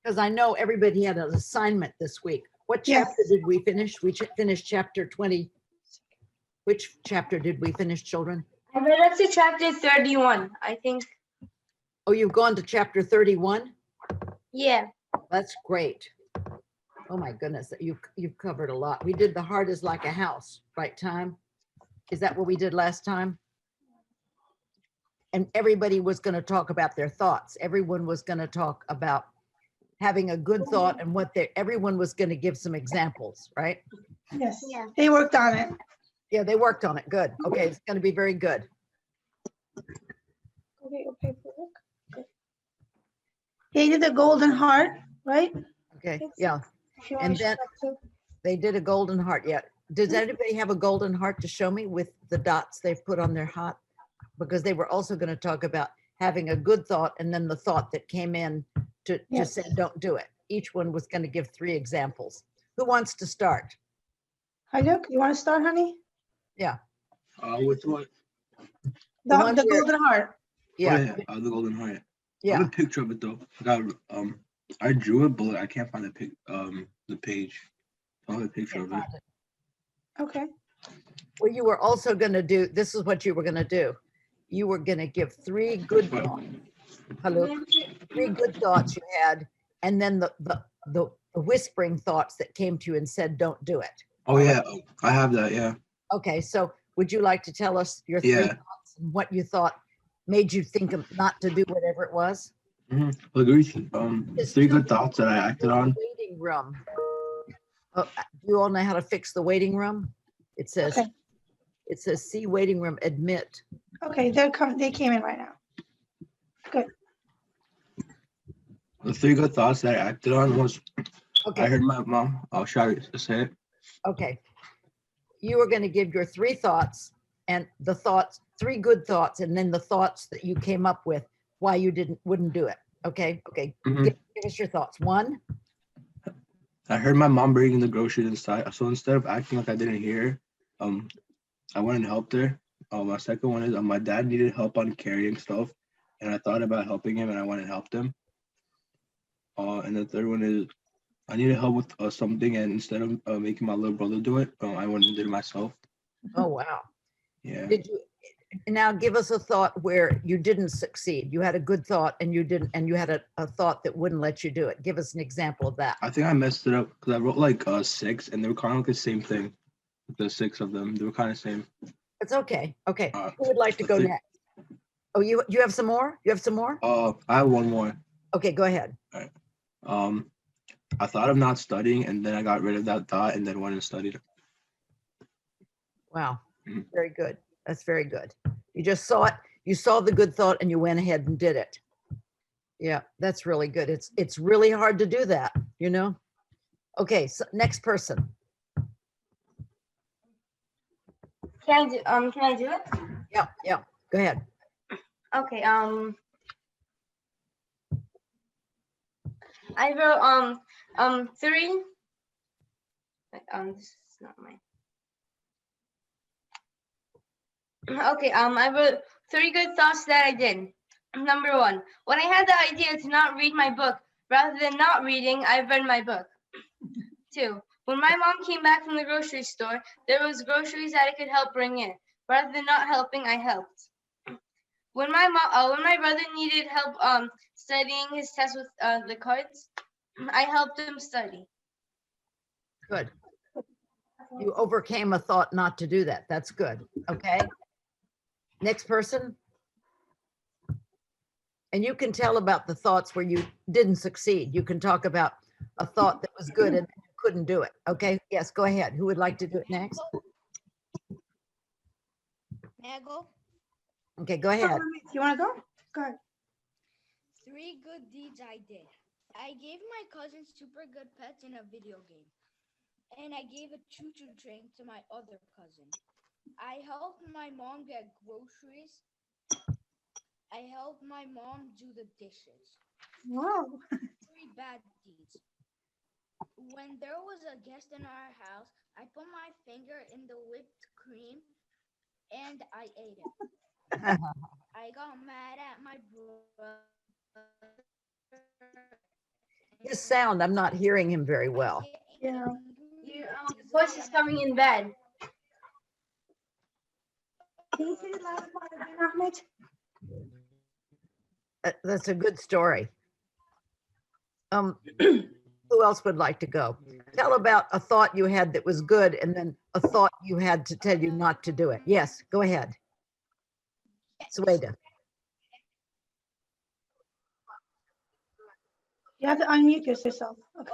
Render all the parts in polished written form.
because I know everybody had an assignment this week. What Yes. chapter did we finish? We finished chapter 20. Which chapter did we finish, children? I read up to chapter 31, I think. Oh, you've gone to chapter 31? Yeah. That's great. Oh my goodness, you've covered a lot. We did the heart is like a house, right, Time? Is that what we did last time? And everybody was going to talk about their thoughts. Everyone was going to talk about having a good thought and everyone was going to give some examples, right? Yes, Yeah. they worked on it. Yeah, they worked on it. Good. Okay, it's going to be very good. They did the golden heart, right? Okay, yeah. And then they did a golden heart. Yeah. Does anybody have a golden heart to show me with the dots they've put on their heart? Because they were also going to talk about having a good thought and then the thought that came in to Yes. say, don't do it. Each one was going to give 3 examples. Who wants to start? Hayuk, you want to start, honey? Yeah. With what? The, one the where- golden heart. Yeah. The golden heart. I Yeah. have a picture of it though. I drew it, but I can't find the page. I have a picture of it. Okay. Well, you were also going to do, this is what you were going to do. You were going to give 3 good thoughts. Hello. 3 good thoughts you had, and then the whispering thoughts that came to you and said, don't do it. Oh yeah, I have that. Yeah. Okay, so would you like to tell us your 3 Yeah. thoughts and what you thought made you think of not to do whatever it was? Look, 3 good thoughts that I acted on. Waiting room. Oh, do you all know how to fix the waiting room? It says, Okay. it says, see waiting room, admit. Okay, they're coming. They came in right now. Good. The 3 good thoughts that I acted on was I Okay, heard my mom. I'll try to say it. okay. You were going to give your 3 thoughts and the thoughts, 3 good thoughts, and then the thoughts that you came up with why you wouldn't do it. Okay, okay. Mhm. Give us your thoughts. 1. I heard my mom bringing the groceries inside. So instead of acting like I didn't hear, I went and helped her. My second one is my dad needed help on carrying stuff, and I thought about helping him, and I went and helped him. And the third one is I needed help with something, and instead of making my little brother do it, I went and did it myself. Oh, wow. Yeah. Did you now give us a thought where you didn't succeed? You had a good thought and you didn't, and you had a thought that wouldn't let you do it. Give us an example of that. I think I messed it up because I wrote like 6, and they were kind of like the same thing. The 6 of them, they were kind of same. It's okay. Okay. Uh, Who would like to go okay. next? Oh, you have some more? You have some more? I have one more. Okay, go ahead. I thought of not studying, and then I got rid of that thought, and then went and studied. Wow. Mhm. Very good. That's very good. You just saw it. You saw the good thought and you went ahead and did it. Yeah, that's really good. It's really hard to do that, you know? Okay, so next person. Can I do it? Yeah, yeah. Go ahead. Okay. I wrote 3. This is not mine. Okay. I wrote 3 good thoughts that I did. Number 1, when I had the idea to not read my book, rather than not reading, I read my book. 2, when my mom came back from the grocery store, there was groceries that I could help bring in. Rather than not helping, I helped. When my brother needed help studying his test with the cards, I helped him study. Good. You overcame a thought not to do that. That's good. Okay. Next person. And you can tell about the thoughts where you didn't succeed. You can talk about a thought that was good and you couldn't do it. Okay. Yes, go ahead. Who would like to do it next? May I go? Okay, go ahead. You want to go? Go ahead. 3 good deeds I did. I gave my cousin super good pets in a video game. And I gave a choo-choo train to my other cousin. I helped my mom get groceries. I helped my mom do the dishes. Wow. 3 bad deeds. When there was a guest in our house, I put my finger in the whipped cream and I ate it. I got mad at my brother His sound, I'm not hearing him very well. Yeah. Your voice is coming in bad. Can you say the last part again, Ahmed? That's a good story. Who else would like to go? Tell about a thought you had that was good and then a thought you had to tell you not to do it. Yes, go ahead. Sueda. You have to unmute yourself. Okay.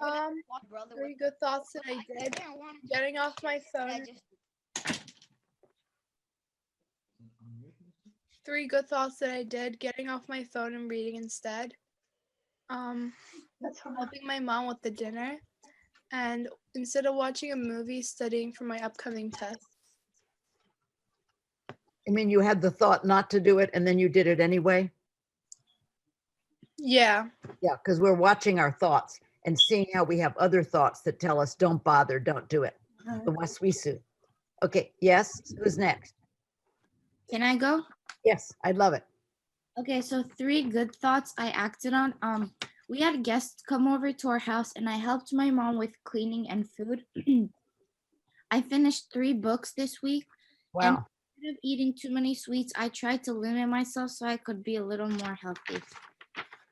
Oh, brother, Three good thoughts that I did. Getting off my phone. Three good thoughts that I did. Getting off my phone and reading instead. That's fine. Helping my mom with the dinner. And instead of watching a movie, studying for my upcoming test. I mean, you had the thought not to do it and then you did it anyway? Yeah. Yeah, because we're watching our thoughts and seeing how we have other thoughts that tell us, don't bother, don't do it. The waswisu. Okay, yes, who's next? Can I go? Yes, I'd love it. Okay, so three good thoughts I acted on. We had guests come over to our house and I helped my mom with cleaning and food. I finished 3 books this week. Wow, Instead of eating too many sweets, I tried to limit myself so I could be a little more healthy.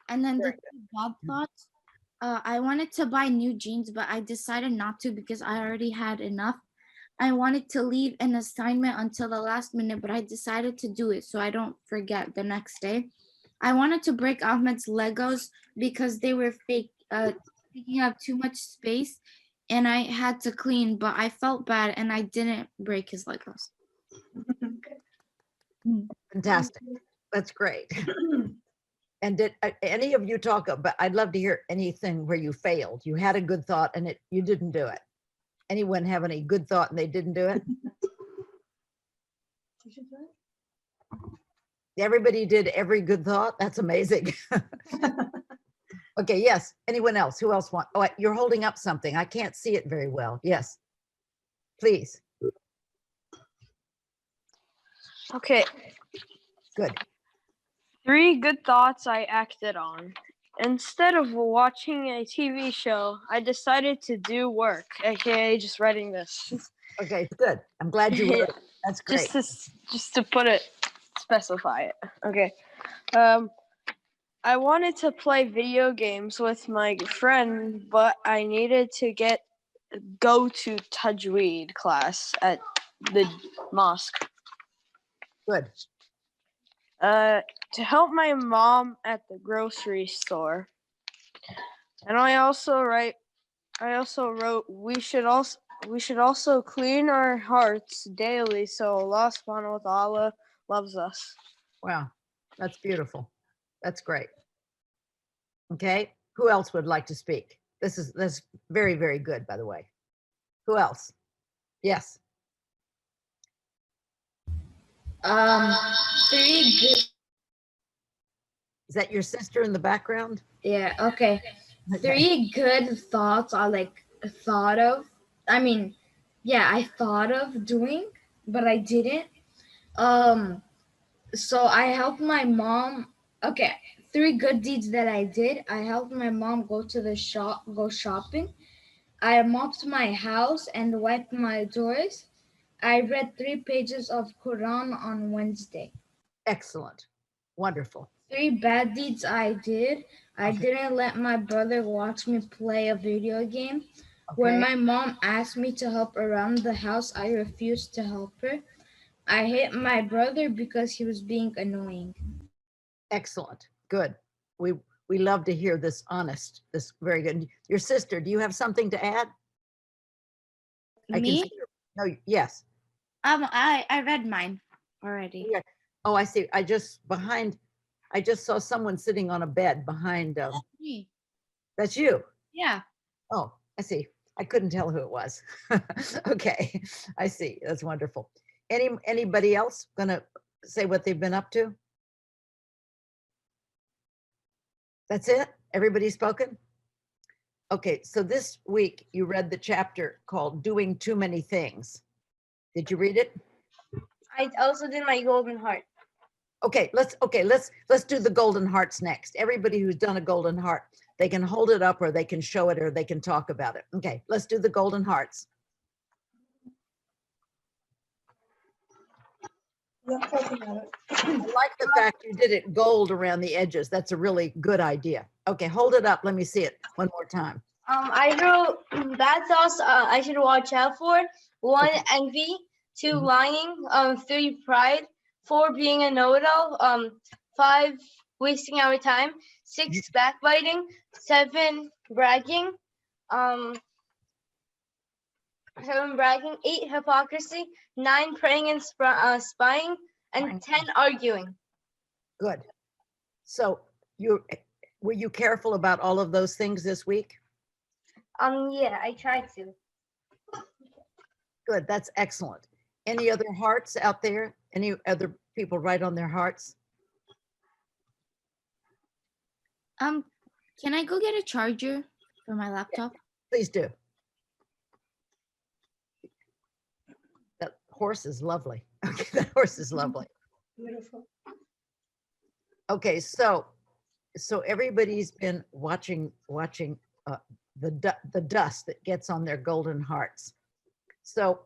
And then the 3 bad thoughts, I wanted to buy new jeans, but I decided not to because I already had enough. I wanted to leave an assignment until the last minute, but I decided to do it so I don't forget the next day. I wanted to break Ahmed's Legos because they were fake, taking up too much space, and I had to clean, but I felt bad and I didn't break his Legos. fantastic. That's great. And did any of you talk about, I'd love to hear anything where you failed. You had a good thought and you didn't do it. Anyone have any good thought and they didn't do it? Everybody did every good thought? That's amazing. Okay, yes. Anyone else? Who else want? Oh, you're holding up something. I can't see it very well. Yes. Please. Okay, Good. 3 good thoughts I acted on. Instead of watching a TV show, I decided to do work, aka just writing this. Okay, good. I'm glad you wrote it. That's great. Just to put it, specify it. Okay. I wanted to play video games with my friend, but I needed to go to Tajweed class at the mosque. Good. To help my mom at the grocery store. And I also wrote we should also clean our hearts daily so Allah subhanahu wa ta'ala loves us. Wow. That's beautiful. That's great. Okay. Who else would like to speak? That's very, very good, by the way. Who else? Yes. 3 good. Is that your sister in the background? Yeah, okay. Okay. 3 good thoughts I thought of. I mean, yeah, I thought of doing, but I didn't. So I helped my mom. Okay, 3 good deeds that I did. I helped my mom go shopping. I mopped my house and wiped my doors. I read 3 pages of Quran on Wednesday. Excellent. Wonderful. 3 bad deeds I did. I didn't let my brother watch me play a video game. When Okay. my mom asked me to help around the house, I refused to help her. I hit my brother because he was being annoying. Excellent. Good. We love to hear this honest, this very good. Your sister, do you have something to add? I can Me? see your- No, yes. I read mine already. Yeah. Oh, I see. I just saw someone sitting on a bed behind, Me. that's you. Yeah. Oh, I see. I couldn't tell who it was. Okay, I see. That's wonderful. Anybody else gonna say what they've been up to? That's it? Everybody's spoken? Okay, so this week you read the chapter called Doing Too Many Things. Did you read it? I also did my golden heart. Okay, let's do the golden hearts next. Everybody who's done a golden heart, They can hold it up or they can show it or they can talk about it. Okay, let's do the golden hearts. Yeah, talking about it. I like the fact you did it gold around the edges. That's a really good idea. Okay, hold it up. Let me see it one more time. I wrote bad thoughts I should watch out for. 1, Okay. envy. 2, Mhm. lying. 3, pride. 4, being a know-it-all. 5, wasting our time. 6, backbiting. 7, bragging. 7, bragging. 8, hypocrisy. 9, praying and spying. And 10, arguing. Good. So were you careful about all of those things this week? Yeah, I tried to. Good, that's excellent. Any other hearts out there? Any other people write on their hearts? Can I go get a charger for my laptop? Please do. That horse is lovely. Okay, that horse is lovely. Beautiful. Okay, so everybody's been watching the dust that gets on their golden hearts. So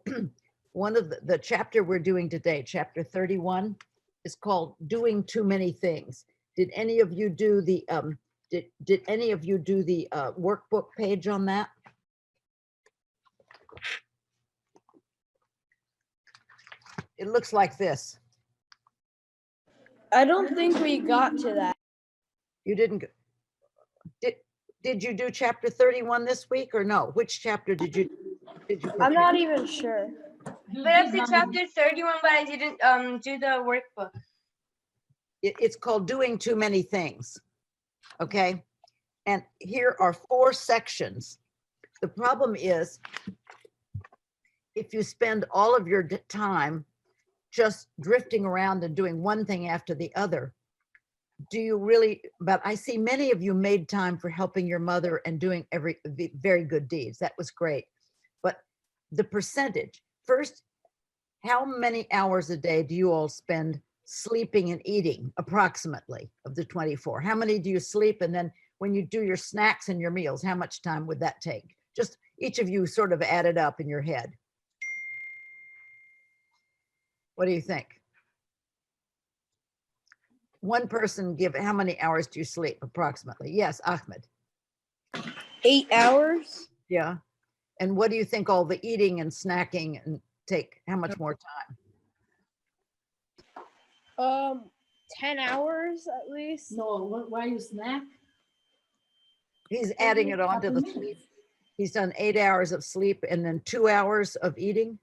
one of the chapter we're doing today, chapter 31, is called Doing Too Many Things. Did any of you do the did any of you do the workbook page on that? It looks like this. I don't think we got to that. You didn't did you do chapter 31 this week or no? Which chapter did you I'm not even sure. But up to chapter 31, but I didn't do the workbook. It's called Doing Too Many Things. Okay. And here are 4 sections. The problem is if you spend all of your time just drifting around and doing one thing after the other, do you really, but I see many of you made time for helping your mother and doing very good deeds. That was great. But the percentage, first, how many hours a day do you all spend sleeping and eating approximately of the 24? How many do you sleep? And then when you do your snacks and your meals, how much time would that take? Just each of you sort of add it up in your head. What do you think? One person give, how many hours do you sleep approximately? Yes, Ahmed. 8 hours? Yeah. And what do you think all the eating and snacking and take, how much more time? 10 hours at least. No, why you snack? He's adding it on to the sleep. He's done 8 hours of sleep and then 2 hours of eating?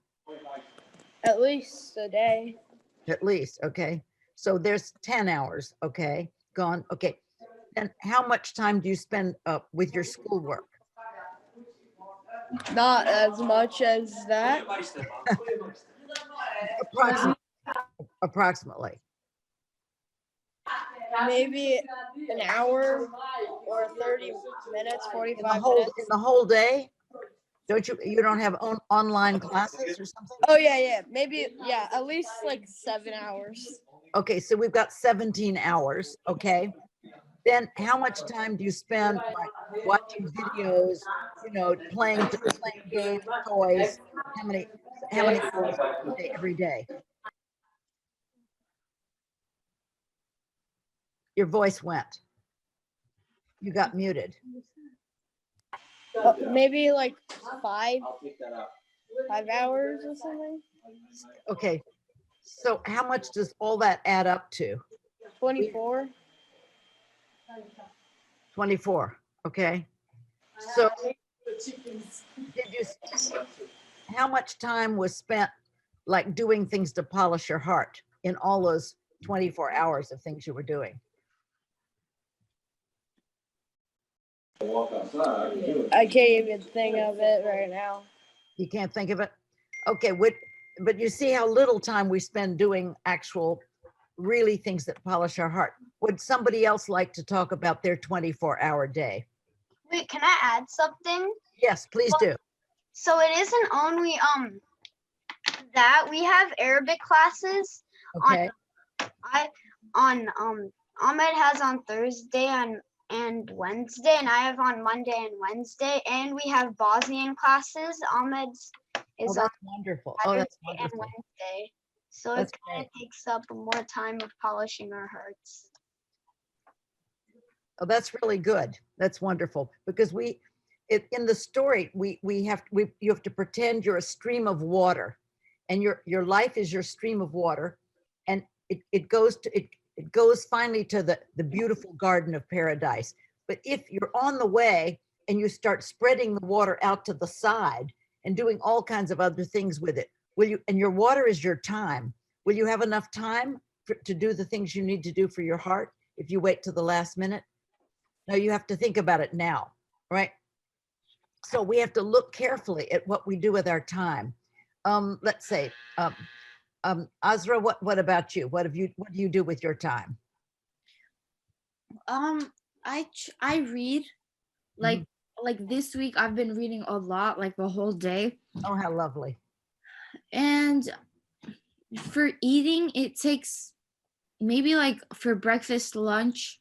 At least a day. At least, okay. So there's 10 hours, okay, gone, okay. And how much time do you spend with your schoolwork? Not as much as that. Approximately. Maybe an hour or 30 minutes, 45 minutes. In the whole day? You don't have online classes or something? Oh yeah. Maybe, yeah, at least like 7 hours. Okay, so we've got 17 hours, okay? Then how much time do you spend like watching videos, playing games, toys? How many hours every day? Your voice went. You got muted. Maybe like 5 hours or something. Okay, so how much does all that add up to? 24. 24, okay? So how much time was spent like doing things to polish your heart in all those 24 hours of things you were doing? I can't even think of it right now. You can't think of it? Okay, but you see how little time we spend doing actual, really things that polish our heart. Would somebody else like to talk about their 24-hour day? Wait, can I add something? Yes, please do. So it isn't only that we have Arabic classes. Okay, Ahmed has on Thursday, and and Wednesday, and I have on Monday and Wednesday, and we have Bosnian classes. Ahmed's Oh, is on that's wonderful. Oh, that's Saturday and wonderful. Wednesday. So That's it kind great. of takes up more time of polishing our hearts. Oh, that's really good. That's wonderful because in the story, you have to pretend you're a stream of water, and your life is your stream of water, and it goes finally to the beautiful garden of paradise. But if you're on the way and you start spreading the water out to the side and doing all kinds of other things with it, will you? And your water is your time. Will you have enough time to do the things you need to do for your heart if you wait to the last minute? No, you have to think about it now, right? So we have to look carefully at what we do with our time. Let's say, Azra, what about you? What do you do with your time? I read like this week I've been reading a lot, like the whole day. Oh, how lovely. And for eating, it takes maybe like for breakfast, lunch,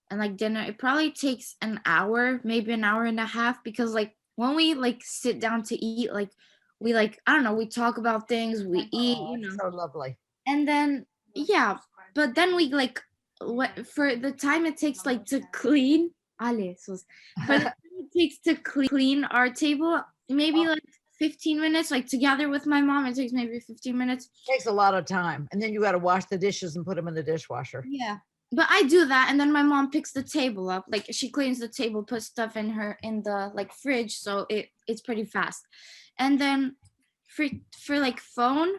and like dinner, it probably takes an hour, maybe an hour and a half, because like when we like sit down to eat, like we like, I don't know, we talk about things, we eat, Oh, you know. so lovely. And then yeah, but then we like what for the time it takes like to clean but the time it takes to clean our table, maybe like 15 minutes, like together with my mom, it takes maybe 15 minutes. It takes a lot of time. And then you got to wash the dishes and put them in the dishwasher. Yeah. But I do that, and then my mom picks the table up. Like she cleans the table, puts stuff in the like fridge, so it's pretty fast. And then for like phone,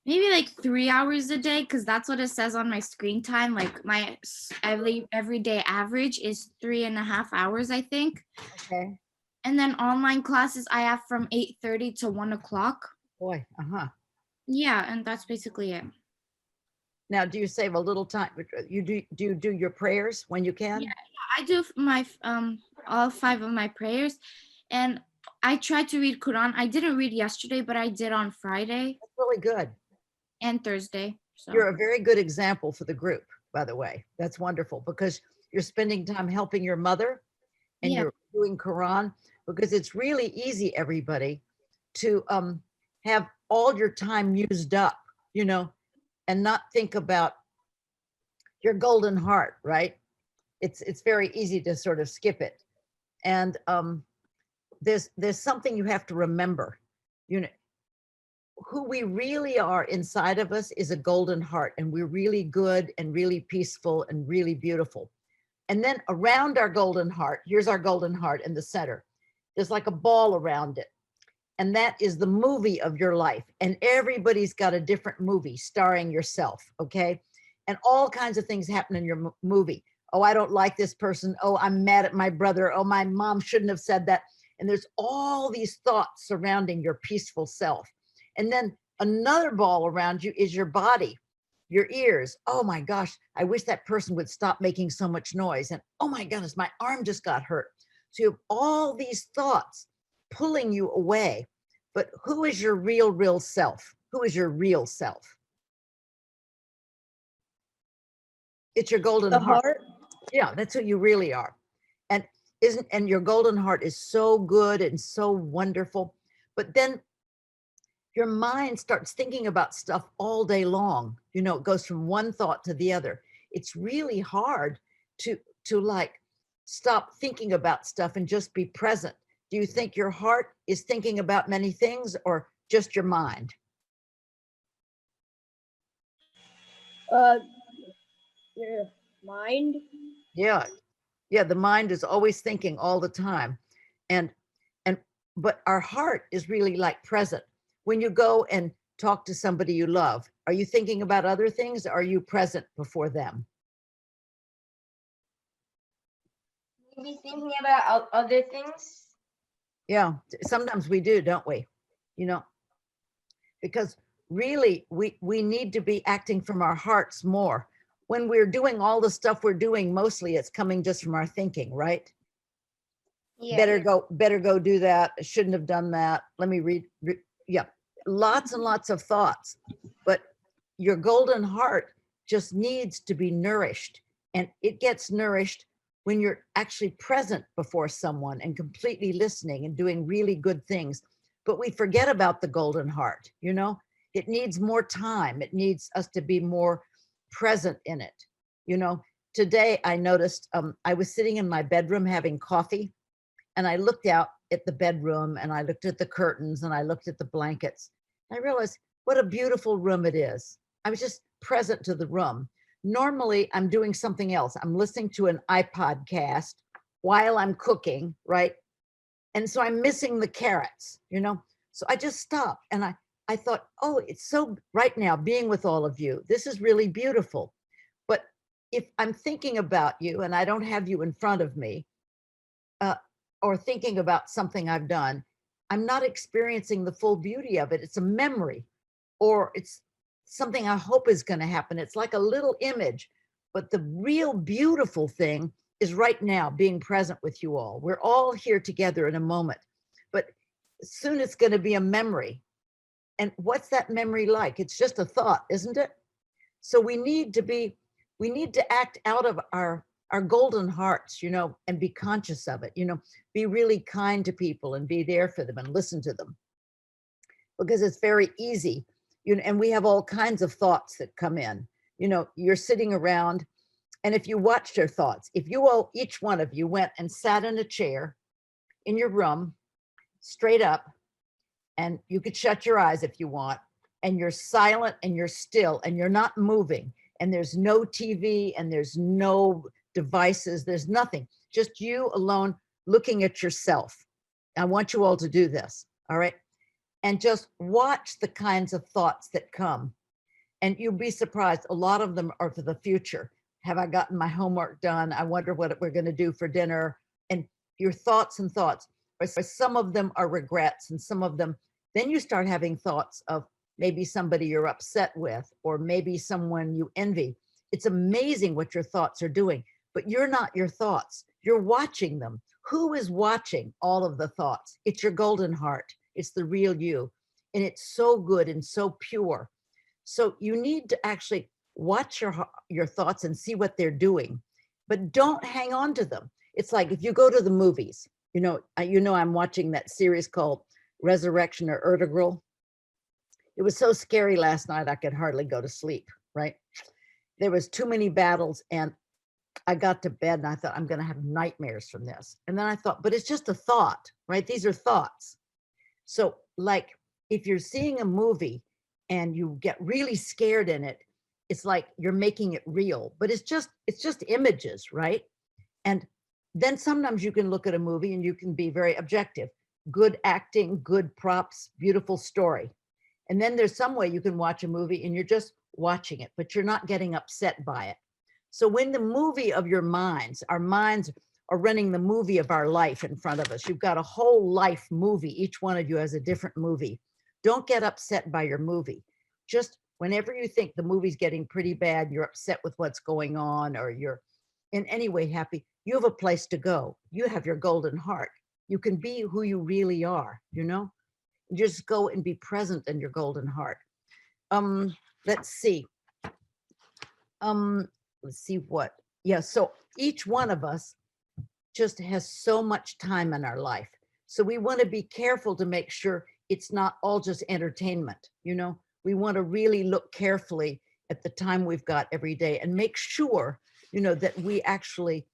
maybe like 3 hours a day, because that's what it says on my screen time. Like my everyday average is 3.5 hours, I think. Okay. And then online classes I have from 8:30 to 1 o'clock. Boy, Yeah, and that's basically it. Now, do you save a little time? Do you do your prayers when you can? Yeah, I do my all 5 of my prayers, and I tried to read Quran. I didn't read yesterday, but I did on Friday. That's really good. And Thursday. So You're a very good example for the group, by the way. That's wonderful because you're spending time helping your mother and you're doing Quran, because it's really easy, everybody, to have all your time used up, you know, and not think about your golden heart, right? It's very easy to sort of skip it. And there's something you have to remember, you know, who we really are inside of us is a golden heart, and we're really good and really peaceful and really beautiful. And then around our golden heart, here's our golden heart in the center. There's like a ball around it. And that is the movie of your life. And everybody's got a different movie starring yourself, okay? And all kinds of things happen in your movie. Oh, I don't like this person. Oh, I'm mad at my brother. Oh, my mom shouldn't have said that. And there's all these thoughts surrounding your peaceful self. And then another ball around you is your body, your ears. Oh my gosh, I wish that person would stop making so much noise. And oh my goodness, my arm just got hurt. So you have all these thoughts pulling you away. But who is your real self? Who is your real self? It's your golden heart. Yeah, that's who you really are. And your golden heart is so good and so wonderful. But then your mind starts thinking about stuff all day long. You know, it goes from one thought to the other. It's really hard to like stop thinking about stuff and just be present. Do you think your heart is thinking about many things, or just your mind? Your mind. Yeah. Yeah, the mind is always thinking all the time. But our heart is really like present. When you go and talk to somebody you love, are you thinking about other things? Or are you present before them? Maybe thinking about other things. Yeah, sometimes we do, don't we? You know, because really we need to be acting from our hearts more. When we're doing all the stuff we're doing, mostly it's coming just from our thinking, right? Yeah. Better go do that. I shouldn't have done that. Let me read. Yeah, lots and lots of thoughts. But your golden heart just needs to be nourished, and it gets nourished when you're actually present before someone and completely listening and doing really good things. But we forget about the golden heart, you know? It needs more time. It needs us to be more present in it. You know, today I noticed I was sitting in my bedroom having coffee, and I looked out at the bedroom and I looked at the curtains and I looked at the blankets. I realized what a beautiful room it is. I was just present to the room. Normally I'm doing something else. I'm listening to an iPod cast while I'm cooking, right? And so I'm missing the carrots, you know? So I just stopped and I thought, oh, it's so right now being with all of you. This is really beautiful. But if I'm thinking about you and I don't have you in front of me, or thinking about something I've done, I'm not experiencing the full beauty of it. It's a memory, or it's something I hope is going to happen. It's like a little image, but the real beautiful thing is right now being present with you all. We're all here together in a moment, but soon it's going to be a memory. And what's that memory like? It's just a thought, isn't it? So we need to act out of our golden hearts, you know, and be conscious of it, you know, be really kind to people and be there for them and listen to them, because it's very easy, you know, and we have all kinds of thoughts that come in. You know, you're sitting around, and if you watched your thoughts, if you all, each one of you went and sat in a chair in your room, straight up, and you could shut your eyes if you want, and you're silent and you're still and you're not moving, and there's no TV and there's no devices, there's nothing, just you alone looking at yourself. I want you all to do this, all right? And just watch the kinds of thoughts that come. And you'll be surprised, a lot of them are for the future. Have I gotten my homework done? I wonder what we're going to do for dinner. And your thoughts and thoughts, or some of them are regrets, and some of them, then you start having thoughts of maybe somebody you're upset with, or maybe someone you envy. It's amazing what your thoughts are doing, but you're not your thoughts. You're watching them. Who is watching all of the thoughts? It's your golden heart. It's the real you. And it's so good and so pure. So you need to actually watch your thoughts and see what they're doing, but don't hang on to them. It's like if you go to the movies, you know, I'm watching that series called Resurrection or Ertugrul. It was so scary last night, I could hardly go to sleep, right? There was too many battles, and I got to bed and I thought, I'm going to have nightmares from this. And then I thought, but it's just a thought, right? These are thoughts. So like if you're seeing a movie and you get really scared in it, it's like you're making it real, but it's just images, right? And then sometimes you can look at a movie and you can be very objective, good acting, good props, beautiful story. And then there's some way you can watch a movie and you're just watching it, but you're not getting upset by it. So when the movie of your minds, our minds are running the movie of our life in front of us. You've got a whole life movie. Each one of you has a different movie. Don't get upset by your movie. Just whenever you think the movie's getting pretty bad, you're upset with what's going on, or you're in any way happy, you have a place to go. You have your golden heart. You can be who you really are, you know? Just go and be present in your golden heart. Let's see. Let's see what, yeah, so each one of us just has so much time in our life. So we want to be careful to make sure it's not all just entertainment, you know? We want to really look carefully at the time we've got every day and make sure, you know, that we actually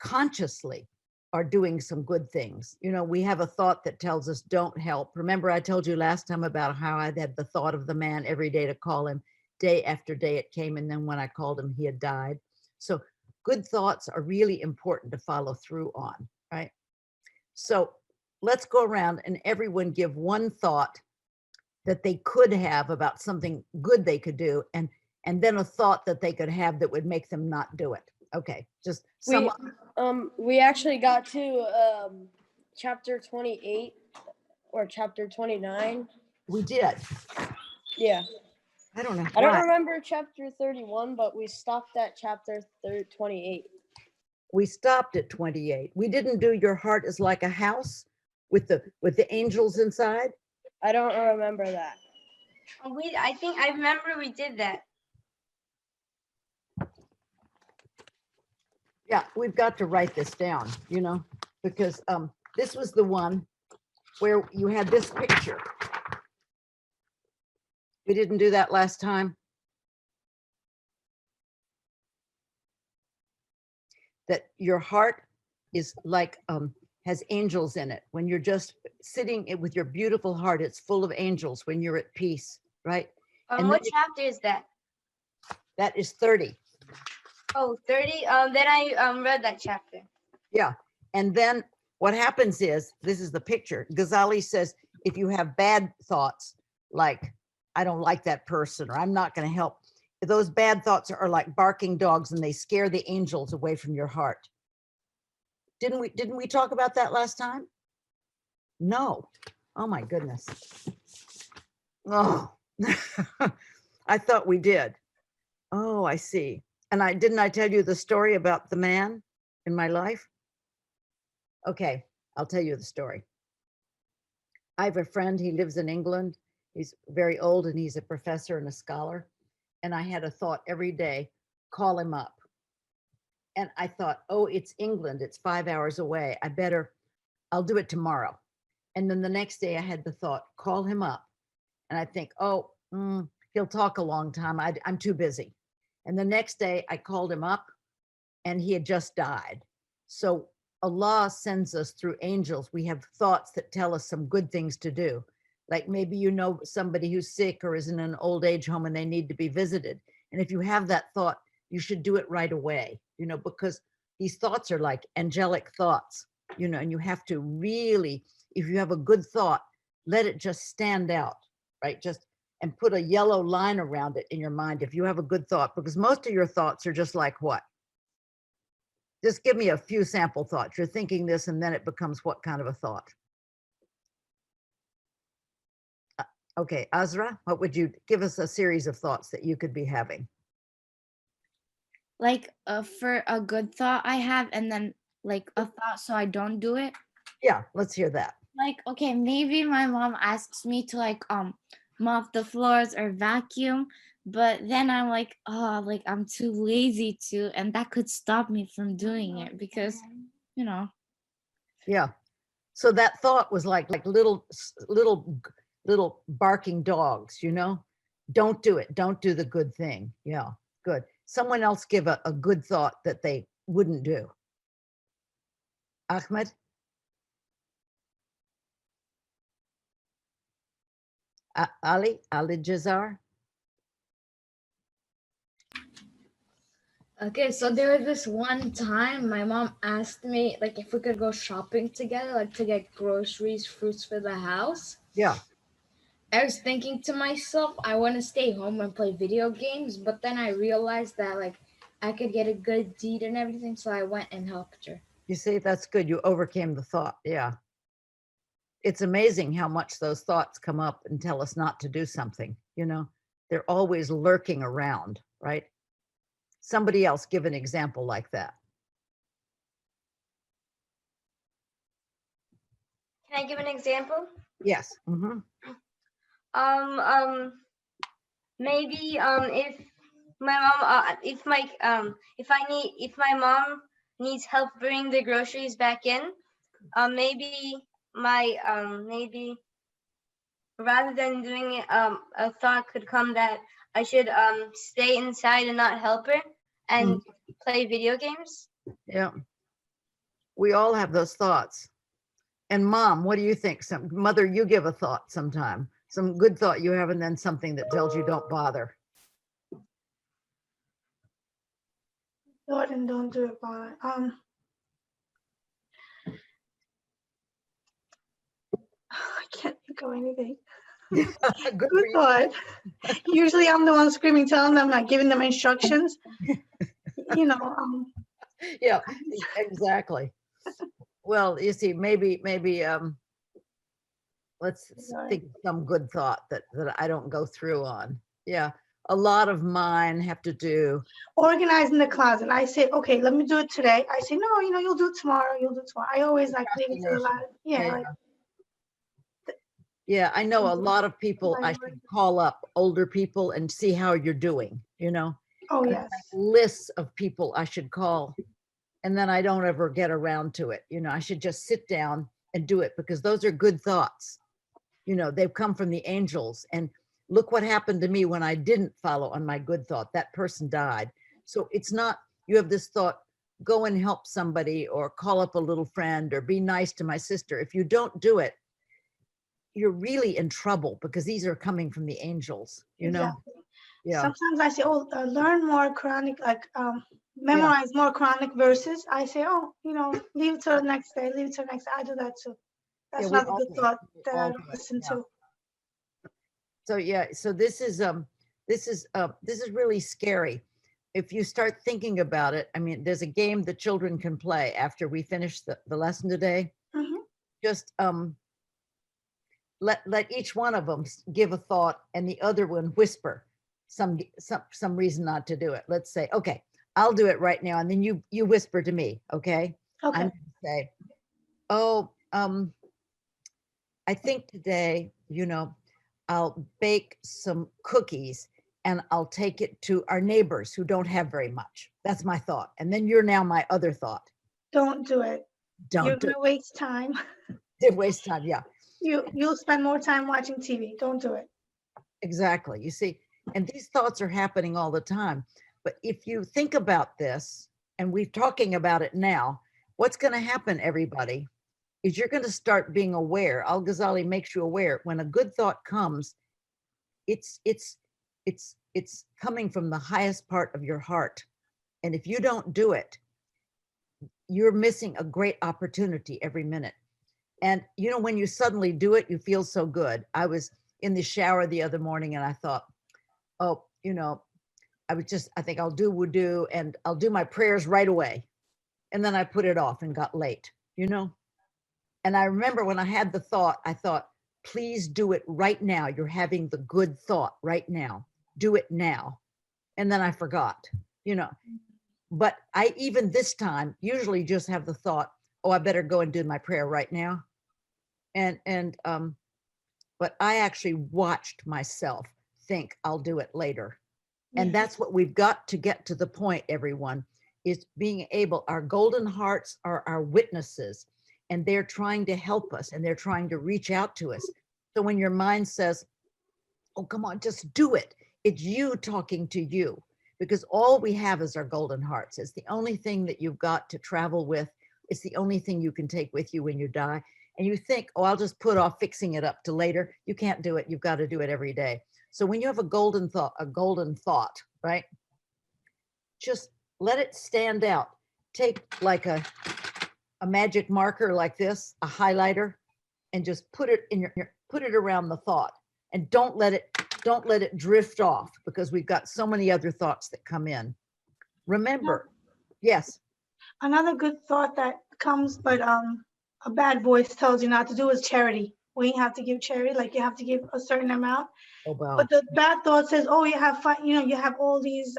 consciously are doing some good things. You know, we have a thought that tells us don't help. Remember, I told you last time about how I had the thought of the man every day to call him. Day after day it came, and then when I called him, he had died. So good thoughts are really important to follow through on, right? So let's go around and everyone give one thought that they could have about something good they could do, and then a thought that they could have that would make them not do it. Okay, just we actually got to chapter 28 or chapter 29. We did. Yeah. I don't know. I don't remember chapter 31, but we stopped at chapter 28. We stopped at 28. We didn't do your heart is like a house with the angels inside. I don't remember that. I remember we did that. Yeah, we've got to write this down, you know, because this was the one where you had this picture. We didn't do that last time. That your heart is like has angels in it. When you're just sitting with your beautiful heart, it's full of angels when you're at peace, right? And What then chapter is that? that is 30. Oh, 30. Then I read that chapter. Yeah. And then what happens is, this is the picture. Ghazali says, if you have bad thoughts, like, I don't like that person, or I'm not going to help, those bad thoughts are like barking dogs and they scare the angels away from your heart. Didn't we talk about that last time? No. Oh my goodness. Oh, I thought we did. Oh, I see. And didn't I tell you the story about the man in my life? Okay, I'll tell you the story. I have a friend, he lives in England. He's very old and he's a professor and a scholar. And I had a thought every day, call him up. And I thought, oh, it's England, it's 5 hours away. I'll do it tomorrow. And then the next day I had the thought, call him up. And I think, oh, he'll talk a long time. I'm too busy. And the next day I called him up and he had just died. So Allah sends us through angels. We have thoughts that tell us some good things to do. Like maybe you know somebody who's sick or is in an old age home and they need to be visited. And if you have that thought, you should do it right away, you know, because these thoughts are like angelic thoughts, you know, and you have to really, if you have a good thought, let it just stand out, right? And put a yellow line around it in your mind if you have a good thought, because most of your thoughts are just like what? Just give me a few sample thoughts. You're thinking this and then it becomes what kind of a thought? Okay, Azra, what would you give us a series of thoughts that you could be having? Like for a good thought I have, and then like a thought so I don't do it. Yeah, let's hear that. Like, okay, maybe my mom asks me to like mop the floors or vacuum, but then I'm like, oh, like I'm too lazy to, and that could stop me from doing it because, you know. Yeah. So that thought was like little barking dogs, you know? Don't do it. Don't do the good thing. Yeah, good. Someone else give a good thought that they wouldn't do. Ahmed? Ali Jazar? Okay, so there was this one time my mom asked me like if we could go shopping together, like to get groceries, fruits for the house. Yeah. I was thinking to myself, I want to stay home and play video games, but then I realized that like I could get a good deed and everything, so I went and helped her. You see, that's good. You overcame the thought. Yeah. It's amazing how much those thoughts come up and tell us not to do something, you know? They're always lurking around, right? Somebody else give an example like that. Can I give an example? Yes. Mm-hmm. Maybe if my mom if my mom needs help bringing the groceries back in, maybe maybe rather than doing it, a thought could come that I should stay inside and not help her and play video games. Yeah. We all have those thoughts. And Mom, what do you think? Mother, you give a thought sometime. Some good thought you have, and then something that tells you don't bother. Thought and don't do it, bother. I can't think of anything. Good Good for you. thought. Usually I'm the one screaming, telling them, like giving them instructions. You know. Yeah, exactly. Well, you see, maybe let's think of some good thought that I don't go through on. Yeah, a lot of mine have to do. Organizing the closet. I say, okay, let me do it today. I say, no, you know, you'll do it tomorrow. You'll do it tomorrow. I always like leave it to the last. Yeah. Like, yeah, I know a lot of people I should call up, older people, and see how you're doing, you know? oh yes. Lists of people I should call and then I don't ever get around to it. I should just sit down and do it, because those are good thoughts. They've come from the angels. And look what happened to me when I didn't follow on my good thought. That person died. So it's not, you have this thought, go and help somebody, or call up a little friend, or be nice to my sister. If you don't do it, you're really in trouble, because these are coming from the angels, Exactly. Yeah. Sometimes I say, oh, learn more Quranic, like memorize more Quranic verses. I say, oh, leave it till the next day, leave it till the next day. I do that too. That's Yeah, we another all good do. thought We that all I do don't it, listen yeah. to. So yeah, so this is really scary. If you start thinking about it, I mean, there's a game that children can play after we finish the lesson today. Mhm. Just let each one of them give a thought, and the other one whisper some reason not to do it. Let's say, okay, I'll do it right now, and then you whisper to me, okay? Okay. I'm gonna say, oh, I think today, I'll bake some cookies and I'll take it to our neighbors who don't have very much. That's my thought. And then you're now my other thought. Don't do it. You're Don't do gonna waste time. it. Waste time. Yeah, You'll spend more time watching TV. Don't do it. exactly. You see, and these thoughts are happening all the time. But if you think about this, and we're talking about it now, what's going to happen, everybody, is you're going to start being aware. Al-Ghazali makes you aware when a good thought comes, it's coming from the highest part of your heart. And if you don't do it, you're missing a great opportunity every minute. And when you suddenly do it, you feel so good. I was in the shower the other morning and I thought, oh, I think I'll do wudu and I'll do my prayers right away. And then I put it off and got late, And I remember when I had the thought, I thought, please do it right now. You're having the good thought right now. Do it now. And then I forgot, But I, even this time, usually just have the thought, oh, I better go and do my prayer right now. But I actually watched myself think I'll do it later. And that's what we've got to get to the point, everyone, is being able, our golden hearts are our witnesses, and they're trying to help us, and they're trying to reach out to us. So when your mind says, oh, come on, just do it, it's you talking to you, because all we have is our golden hearts. It's the only thing that you've got to travel with. It's the only thing you can take with you when you die. And you think, oh, I'll just put off fixing it up to later. You can't do it. You've got to do it every day. So when you have a golden thought, right? Just let it stand out. Take like a magic marker like this, a highlighter, and just put it in put it around the thought, and don't let it drift off, because we've got so many other thoughts that come in. Remember, yes. Another good thought that comes, but a bad voice tells you not to do, is charity. When you have to give charity, like you have to give a certain amount. Oh, wow. But the bad thought says, oh, you have fun, you have all these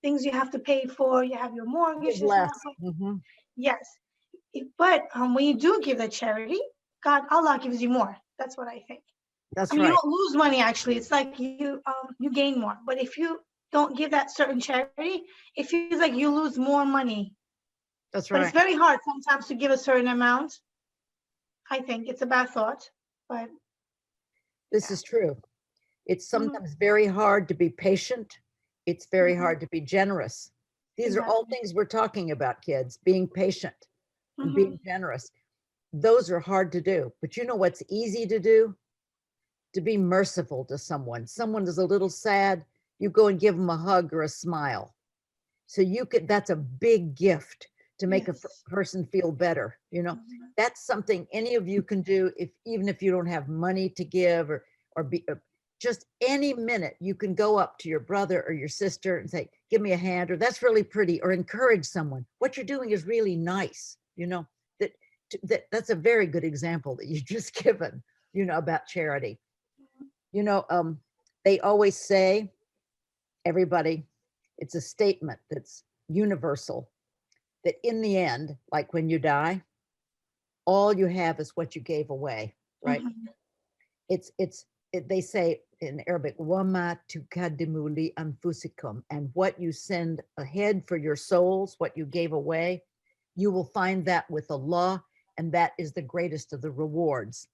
things you have to pay for. You have your mortgage. Give less. Mhm. Yes. But when you do give the charity, Allah gives you more. That's what I think. That's You right. don't lose money, actually. It's like you gain more. But if you don't give that certain charity, it feels like you lose more money. That's But right. it's very hard sometimes to give a certain amount. I think it's a bad thought, but This is true. It's sometimes very hard to be patient. It's very hard to be generous. These are all things we're talking about, kids, being patient and being generous. Those are hard to do. But you know what's easy to do? To be merciful to someone. Someone is a little sad, you go and give them a hug or a smile. So that's a big gift to make a person feel better. That's something any of you can do, even if you don't have money to give, or just any minute you can go up to your brother or your sister and say, give me a hand, or that's really pretty, or encourage someone. What you're doing is really nice. That's a very good example that you just given, about charity. They always say, everybody, it's a statement that's universal, that in the end, like when you die, all you have is what you gave away, right? They say in Arabic, wama tukadimu li anfusikum, and what you send ahead for your souls, what you gave away, You will find that with Allah, and that is the greatest of the rewards.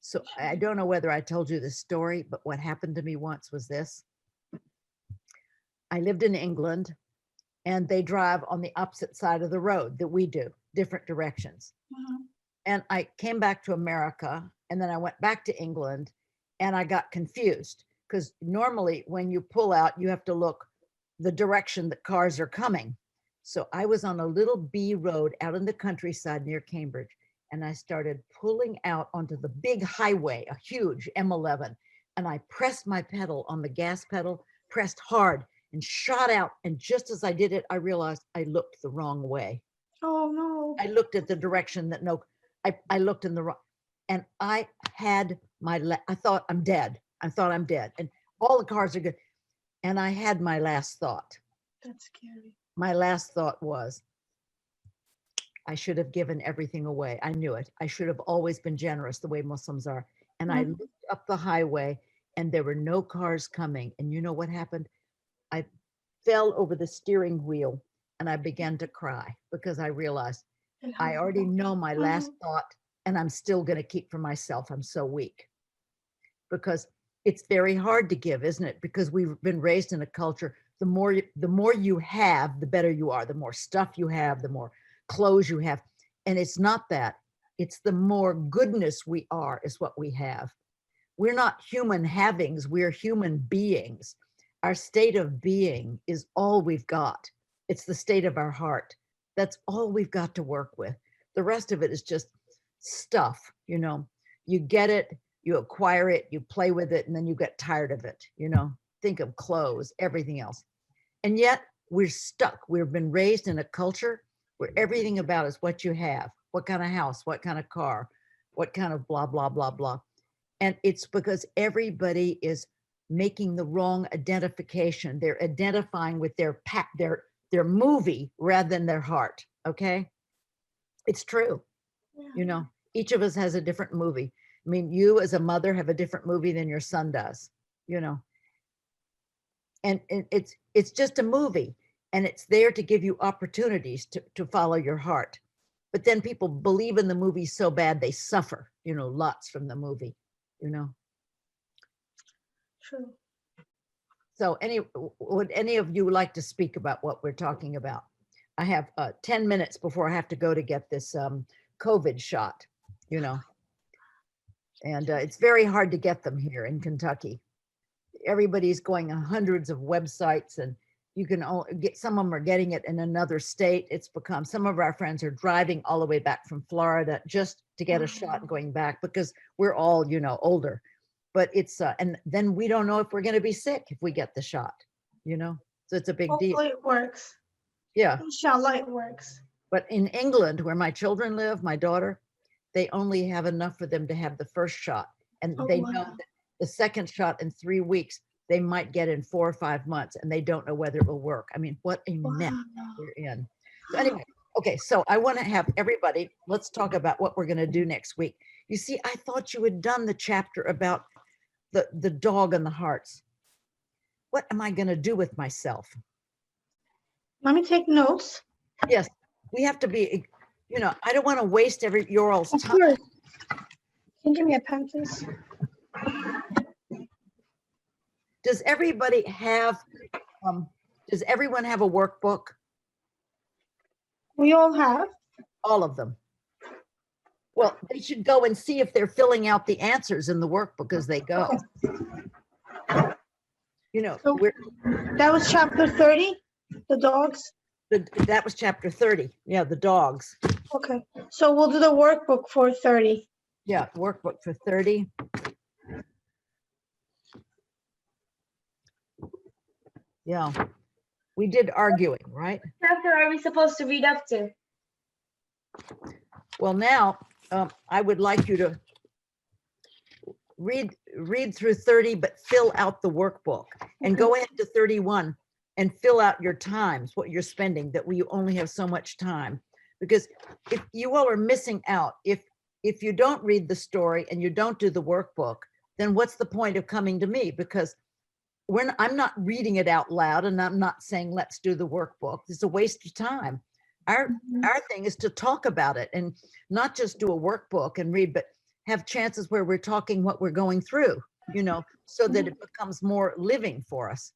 So I don't know whether I told you this story, but what happened to me once was this. I lived in England, and they drive on the opposite side of the road that we do, different directions. And I came back to America, and then I went back to England, and I got confused because normally when you pull out, you have to look the direction that cars are coming. So I was on a little B road out in the countryside near Cambridge, and I started pulling out onto the big highway, a huge M11, and I pressed my pedal on the gas pedal, pressed hard, and shot out. And just as I did it, I realized I looked the wrong way. Oh no. I looked at the direction that I looked in the wrong, and I had I thought I'm dead. I thought I'm dead, and all the cars are good. And I had my last thought. That's scary. My last thought was, I should have given everything away. I knew it. I should have always been generous the way Muslims are. And I looked up the highway, and there were no cars coming. And you know what happened? I fell over the steering wheel, and I began to cry because I realized I already know my last thought, and I'm still going to keep for myself. I'm so weak. Because it's very hard to give, isn't it? Because we've been raised in a culture, the more you have, the better you are. The more stuff you have, the more clothes you have. And it's not that. It's the more goodness we are is what we have. We're not human havings, we're human beings. Our state of being is all we've got. It's the state of our heart. That's all we've got to work with. The rest of it is just stuff, you know. You get it, you acquire it, you play with it, and then you get tired of it, you know. Think of clothes, everything else. And yet we're stuck. We've been raised in a culture where everything about is what you have, what kind of house, what kind of car, what kind of blah, blah, blah, blah. And it's because everybody is making the wrong identification. They're identifying with their movie rather than their heart, okay? It's true. You know, each of us has a different movie. I mean, you as a mother have a different movie than your son does, you know. And it's just a movie, and it's there to give you opportunities to follow your heart. But then people believe in the movie so bad they suffer, you know, lots from the movie, you know. True. So would any of you like to speak about what we're talking about? I have 10 minutes before I have to go to get this COVID shot, you know. And it's very hard to get them here in Kentucky. Everybody's going on hundreds of websites, and you can get, some of them are getting it in another state. It's become, some of our friends are driving all the way back from Florida just to get a shot and going back because we're all, you know, older. But it's, and then we don't know if we're going to be sick if we get the shot, you know, so it's a big deal. Hopefully it works. Yeah. Inshallah it works. But in England, where my children live, my daughter, they only have enough for them to have the first shot. And they know that the second shot in 3 weeks, they might get in 4 or 5 months, and they don't know whether it will work. I mean, what a mess we're in. So anyway, okay, so I want to have everybody, let's talk about what we're going to do next week. You see, I thought you had done the chapter about the dog and the hearts. What am I going to do with myself? Let me take notes. Yes, we have to be, you know, I don't want to waste your all's Of time. course. Can you give me a pen, please? Does everybody have, does everyone have a workbook? We all have. All of them. Well, they should go and see if they're filling out the answers in the workbook as they go. You know, So that was chapter 30, the dogs. that was chapter 30. Yeah, the dogs. Okay, so we'll do the workbook for 30. Yeah, workbook for 30. Yeah, we did arguing, right? What chapter are we supposed to read up to? Well, now I would like you to read through 30, but fill out the workbook and go ahead to 31 and fill out your times, what you're spending, that we only have so much time. Because if you all are missing out, if you don't read the story and you don't do the workbook, then what's the point of coming to me? Because I'm not reading it out loud, and I'm not saying, let's do the workbook. It's a waste of time. Our thing is to talk about it and not just do a workbook and read, but have chances where we're talking what we're going through, so that it becomes more living for us.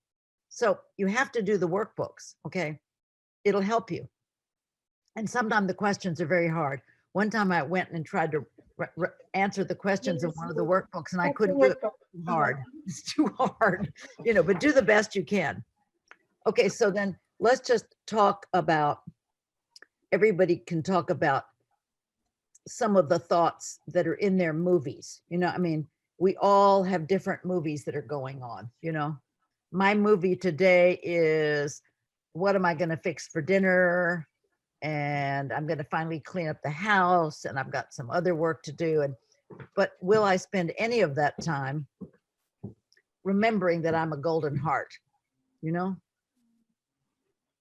So you have to do the workbooks, okay? It'll help you. And sometimes the questions are very hard. One time I went and tried to answer the questions in one of the workbooks and I couldn't do it. Too hard. It's too hard, but do the best you can. Okay, so then let's just talk about, everybody can talk about some of the thoughts that are in their movies. We all have different movies that are going on. My movie today is, what am I going to fix for dinner? And I'm going to finally clean up the house, and I've got some other work to do. But will I spend any of that time remembering that I'm a golden heart?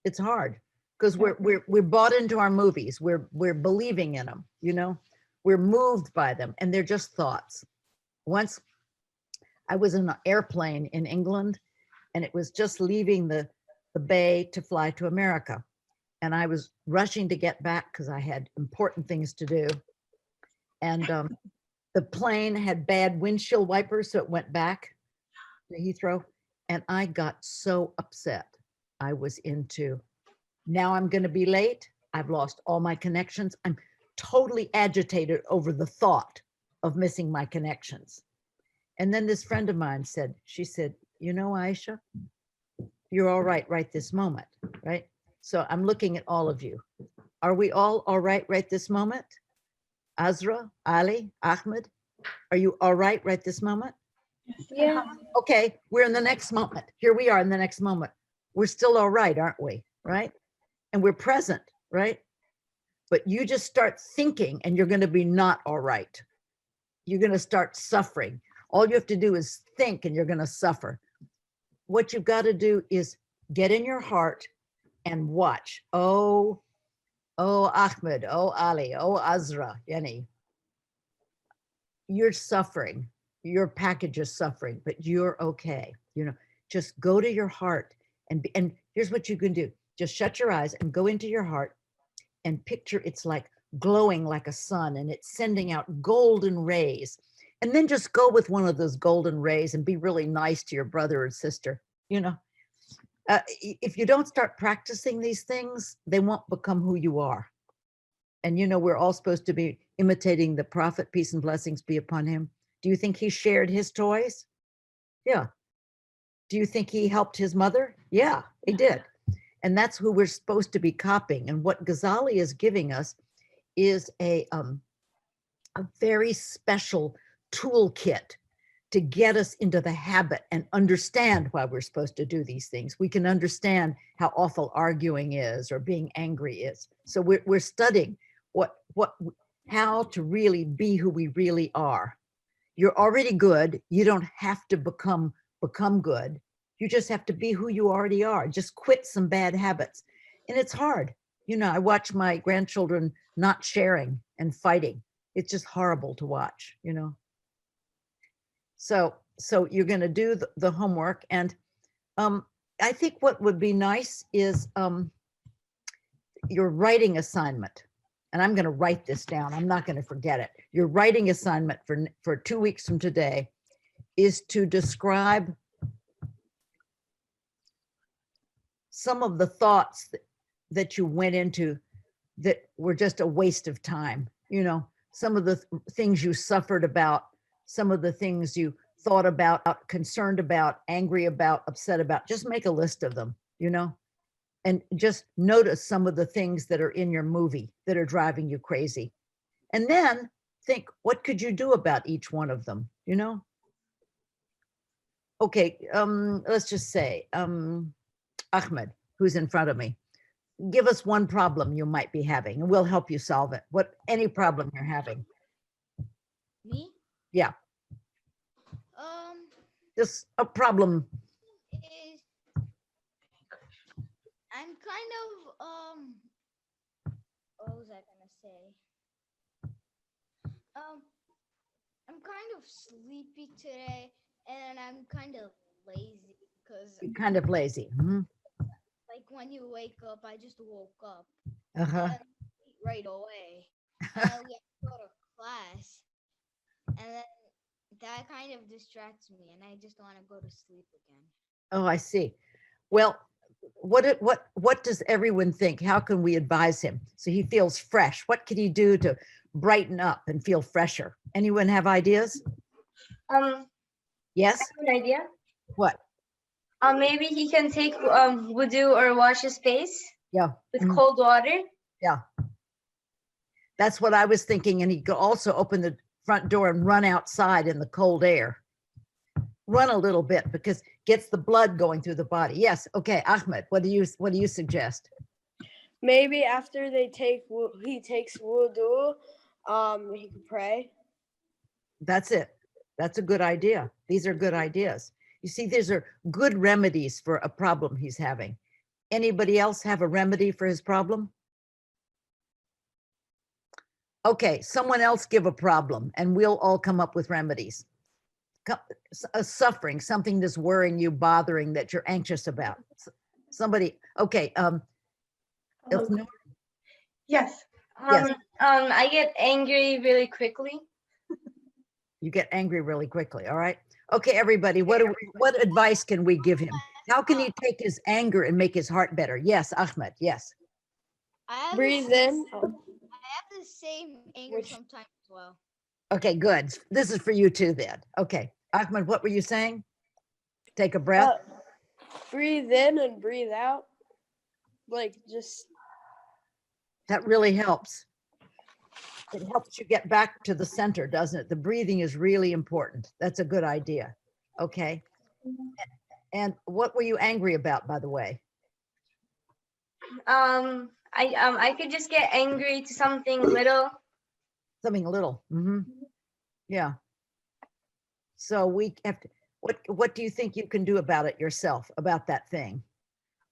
It's hard because we're bought into our movies. We're believing in them. We're moved by them, and they're just thoughts. Once I was in an airplane in England, and it was just leaving the bay to fly to America. And I was rushing to get back because I had important things to do. And the plane had bad windshield wipers, so it went back to Heathrow. And I got so upset. I was into, now I'm going to be late. I've lost all my connections. I'm totally agitated over the thought of missing my connections. And then this friend of mine said, Aisha, you're all right this moment, right? So I'm looking at all of you. Are we all right this moment? Azra, Ali, Ahmed, are you all right this moment? Yeah. Okay, we're in the next moment. Here we are in the next moment. We're still all right, aren't we? Right? And we're present, right? But you just start thinking and you're going to be not all right. You're going to start suffering. All you have to do is think and you're going to suffer. What you've got to do is get in your heart and watch. Oh, Ahmed, oh, Ali, oh, Azra, Yenny. You're suffering. Your package is suffering, but you're okay. Just go to your heart and here's what you can do. Just shut your eyes and go into your heart and picture it's like glowing like a sun and it's sending out golden rays. And then just go with one of those golden rays and be really nice to your brother or sister. If you don't start practicing these things, they won't become who you are. And we're all supposed to be imitating the prophet, peace and blessings be upon him. Do you think he shared his toys? Yeah. Do you think he helped his mother? Yeah, he did. And that's who we're supposed to be copying. And what Ghazali is giving us is a very special toolkit to get us into the habit and understand why we're supposed to do these things. We can understand how awful arguing is or being angry is. So we're studying how to really be who we really are. You're already good. You don't have to become good. You just have to be who you already are. Just quit some bad habits. And it's hard. I watch my grandchildren not sharing and fighting. It's just horrible to watch, So you're going to do the homework. And I think what would be nice is your writing assignment. And I'm going to write this down. I'm not going to forget it. Your writing assignment for 2 weeks from today is to describe some of the thoughts that you went into that were just a waste of time. Some of the things you suffered about, some of the things you thought about, concerned about, angry about, upset about. Just make a list of them, and just notice some of the things that are in your movie that are driving you crazy. And then think, what could you do about each one of them, Okay, let's just say, Ahmed, who's in front of me, give us one problem you might be having and we'll help you solve it. Any problem you're having. Me? Yeah. Just a problem. Is I'm kind of what was I gonna say? I'm kind of sleepy today, and I'm kind of lazy because You're kind of lazy. Mhm. like when you wake up, I just woke up. Uh-huh. and eat right away. And we have to go to class. And then that kind of distracts me, and I just want to go to sleep again. Oh, I see. Well, what does everyone think? How can we advise him so he feels fresh? What can he do to brighten up and feel fresher? Anyone have ideas? I Yes? have an idea. What? Maybe he can take wudu or wash his face Yeah. with Mhm. cold water. Yeah. That's what I was thinking. And he could also open the front door and run outside in the cold air. Run a little bit because gets the blood going through the body. Yes. Okay, Ahmed, what do you suggest? Maybe after he takes wudu, he can pray. That's it. That's a good idea. These are good ideas. You see, these are good remedies for a problem he's having. Anybody else have a remedy for his problem? Okay, someone else give a problem and we'll all come up with remedies. A suffering, something that's worrying you, bothering, that you're anxious about. Somebody, okay, Elfnor? Yes. Yes. I get angry really quickly. You get angry really quickly, all right? Okay, everybody, what advice can we give him? How can he take his anger and make his heart better? Yes, Ahmed, yes. I have Breathe in. I have the same anger Which- sometimes as well. Okay, good. This is for you too then. Okay, Ahmed, what were you saying? Take a breath. Breathe in and breathe out. Like just That really helps. It helps you get back to the center, doesn't it? The breathing is really important. That's a good idea. Okay. And what were you angry about, by the way? I could just get angry to something little. Something little. Yeah. So we have to, what do you think you can do about it yourself, about that thing?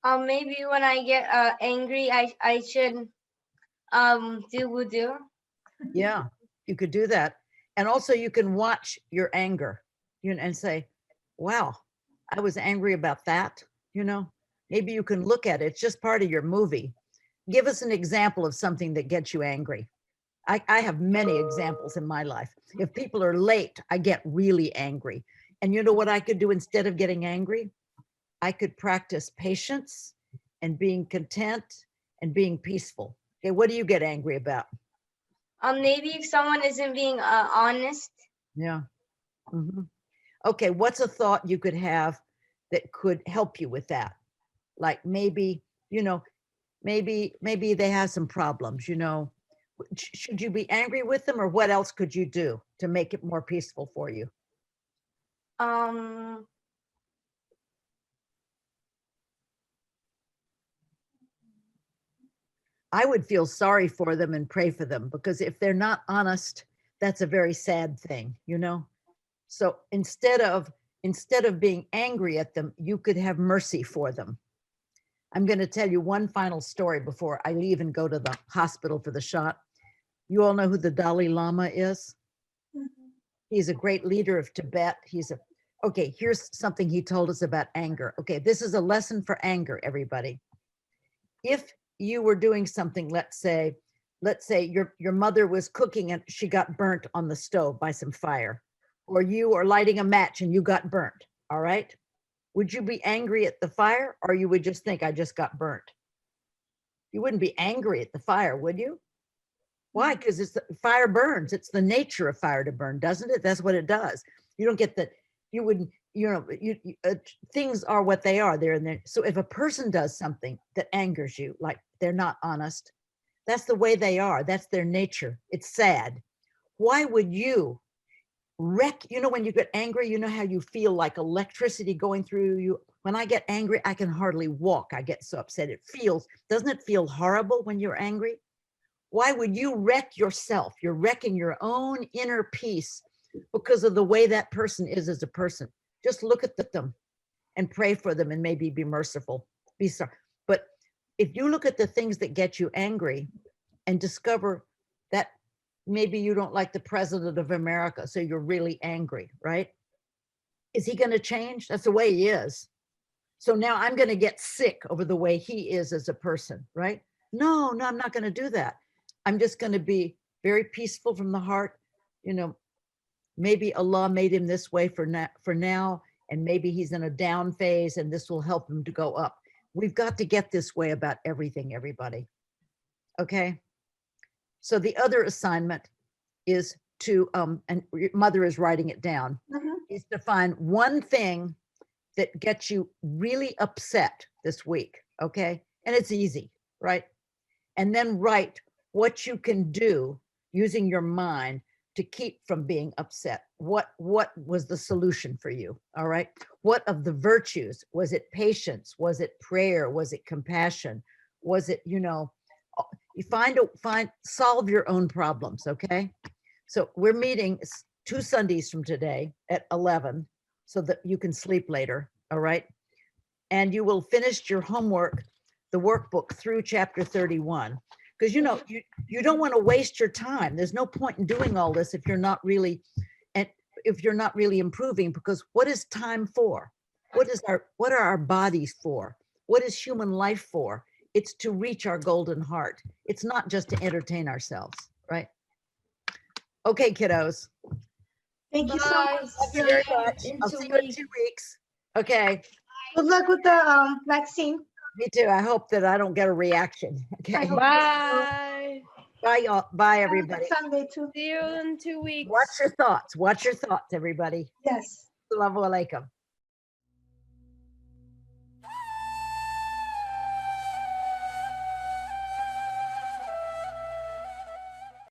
Maybe when I get angry, I should do wudu. Yeah, you could do that. And also you can watch your anger, and say, wow, I was angry about that. Maybe you can look at it. It's just part of your movie. Give us an example of something that gets you angry. I have many examples in my life. If people are late, I get really angry. And you know what I could do instead of getting angry? I could practice patience and being content and being peaceful. Okay, what do you get angry about? Maybe if someone isn't being honest. Yeah. Okay, what's a thought you could have that could help you with that? Like maybe, maybe they have some problems, Should you be angry with them, or what else could you do to make it more peaceful for you? I would feel sorry for them and pray for them, because if they're not honest, that's a very sad thing, So instead of being angry at them, you could have mercy for them. I'm going to tell you one final story before I leave and go to the hospital for the shot. You all know who the Dalai Lama is? He's a great leader of Tibet. Okay, here's something he told us about anger. Okay, this is a lesson for anger, everybody. If you were doing something, let's say your mother was cooking and she got burnt on the stove by some fire, or you are lighting a match and you got burnt, all right? Would you be angry at the fire, or you would just think, I just got burnt? You wouldn't be angry at the fire, would you? Why? Because fire burns. It's the nature of fire to burn, doesn't it? That's what it does. You don't get that. You wouldn't, things are what they are. They're in there. So if a person does something that angers you, like they're not honest, that's the way they are. That's their nature. It's sad. Why would you wreck? When you get angry, how you feel like electricity going through you. When I get angry, I can hardly walk. I get so upset. Doesn't it feel horrible when you're angry? Why would you wreck yourself? You're wrecking your own inner peace because of the way that person is as a person. Just look at them and pray for them and maybe be merciful. Be sorry. But if you look at the things that get you angry and discover that maybe you don't like the president of America, so you're really angry, right? Is he going to change? That's the way he is. So now I'm going to get sick over the way he is as a person, right? No, no, I'm not going to do that. I'm just going to be very peaceful from the heart. You know, maybe Allah made him this way for now, and maybe he's in a down phase and this will help him to go up. We've got to get this way about everything, everybody. Okay. So the other assignment is to, and your mother is writing it down, is to find one thing that gets you really upset this week. Okay. And it's easy, right? And then write what you can do using your mind to keep from being upset. What was the solution for you? All right. What of the virtues? Was it patience? Was it prayer? Was it compassion? Was it, you know, you solve your own problems. Okay. So we're meeting 2 Sundays from today at 11 so that you can sleep later. All right. And you will finish your homework, the workbook through chapter 31. Because, you know, you don't want to waste your time. There's no point in doing all this if you're not really, and if you're not really improving, because what is time for? What are our bodies for? What is human life for? It's to reach our golden heart. It's not just to entertain ourselves, right? Okay, kiddos. Thank you so Bye. much. Thank you very much. I'll see you in 2 weeks. Okay. Good luck with the vaccine. Me too. I hope that I don't get a reaction. Okay. hope- Bye. Bye, y'all. Bye, everybody. Sunday too. See you in 2 weeks. Watch your thoughts. Watch your thoughts, everybody. Yes. Assalamu alaikum.